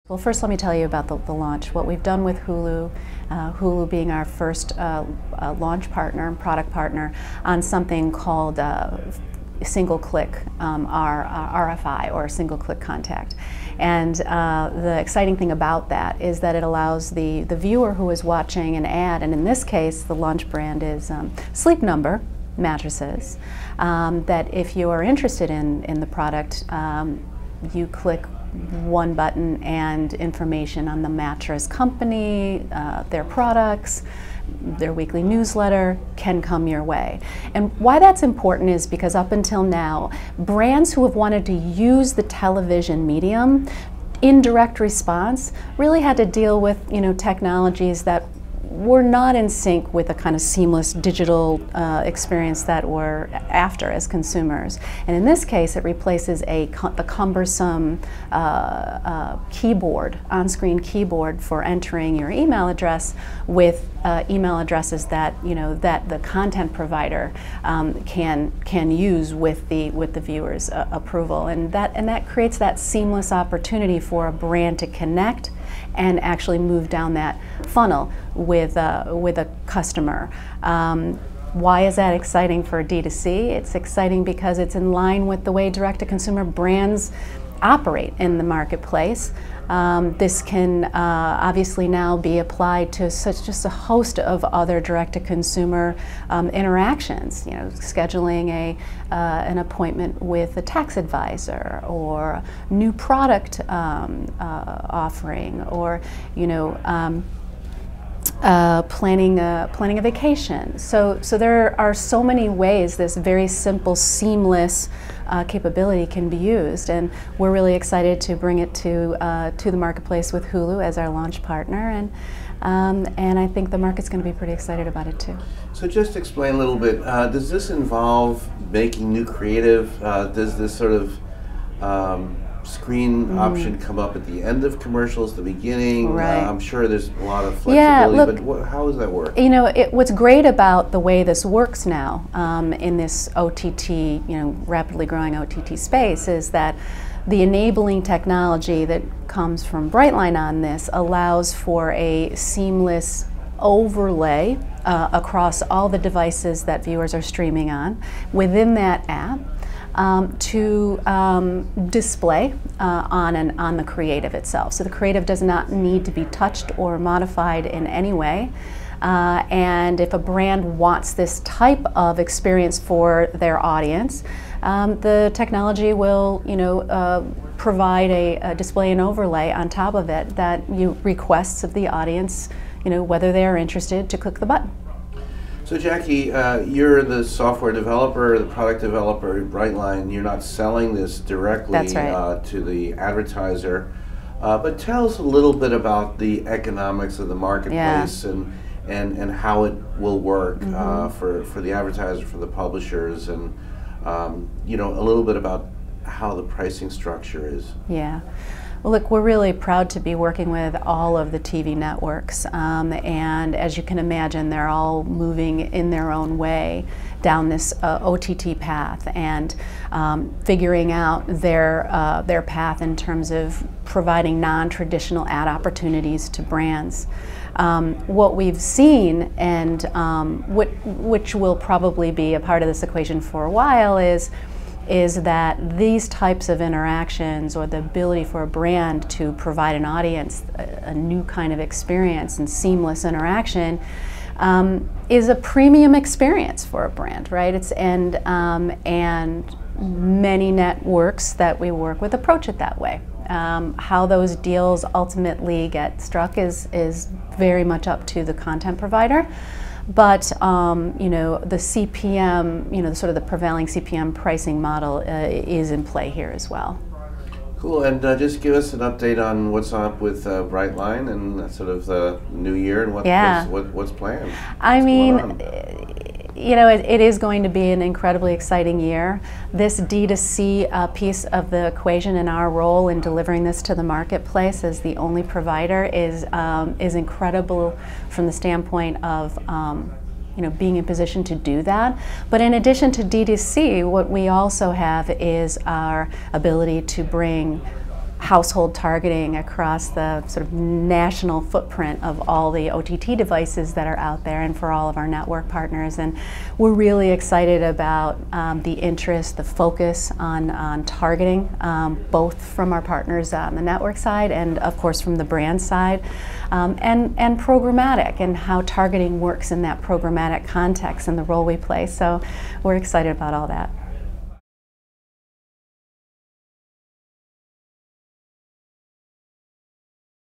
Well, first let me tell you about the launch. What we've done with Hulu, Hulu being our first launch partner, product partner, on something called single-click RFI, or single-click contact. And the exciting thing about that is that it allows the viewer who is watching an ad, and in this case the launch brand is Sleep Number mattresses, that if you are interested in the product, you click one button and information on the mattress company, their products, their weekly newsletter can come your way. And why that's important is because up until now, brands who have wanted to use the television medium in direct response really had to deal with, technologies that were not in sync with the kind of seamless digital experience that we're after as consumers. And in this case, it replaces the cumbersome keyboard, on-screen keyboard for entering your email address with email addresses that that the content provider can use with the viewer's approval, and that creates that seamless opportunity for a brand to connect and actually move down that funnel with a customer. Why is that exciting for D2C? It's exciting because it's in line with the way direct-to-consumer brands operate in the marketplace. This can obviously now be applied to just a host of other direct-to-consumer interactions. Scheduling an appointment with a tax advisor, or new product offering, or planning a vacation. So there are so many ways this very simple, seamless capability can be used, and we're really excited to bring it to the marketplace with Hulu as our launch partner, and I think the market's going to be pretty excited about it too. So just explain a little bit. Does this involve making new creative? Does this sort of screen option come up at the end of commercials, the beginning? Right. I'm sure there's a lot of flexibility, but how does that work? What's great about the way this works now in this OTT, rapidly growing OTT space, is that the enabling technology that comes from BrightLine on this allows for a seamless overlay across all the devices that viewers are streaming on within that app. To display on the creative itself. So the creative does not need to be touched or modified in any way. And if a brand wants this type of experience for their audience, the technology will, provide a display and overlay on top of it that requests of the audience, whether they are interested to click the button. So Jackie, you're the software developer, the product developer at BrightLine. You're not selling this directly That's right. To the advertiser, but tell us a little bit about the economics of the marketplace and how it will work for the advertiser, for the publishers, and a little bit about how the pricing structure is. Yeah. Well, look, we're really proud to be working with all of the TV networks, and as you can imagine, they're all moving in their own way down this OTT path, and figuring out their path in terms of providing non-traditional ad opportunities to brands. What we've seen, and which will probably be a part of this equation for a while, is that these types of interactions, or the ability for a brand to provide an audience a new kind of experience and seamless interaction, is a premium experience for a brand, right? And many networks that we work with approach it that way. How those deals ultimately get struck is very much up to the content provider. But the CPM, sort of the prevailing CPM pricing model is in play here as well. Cool, and just give us an update on what's up with BrightLine and sort of the new year and what's planned. It is going to be an incredibly exciting year. This D2C piece of the equation, and our role in delivering this to the marketplace as the only provider, is incredible from the standpoint of being in position to do that. But in addition to D2C, what we also have is our ability to bring household targeting across the sort of national footprint of all the OTT devices that are out there and for all of our network partners. And we're really excited about the interest, the focus on targeting, both from our partners on the network side and of course from the brand side, and programmatic and how targeting works in that programmatic context and the role we play. So we're excited about all that.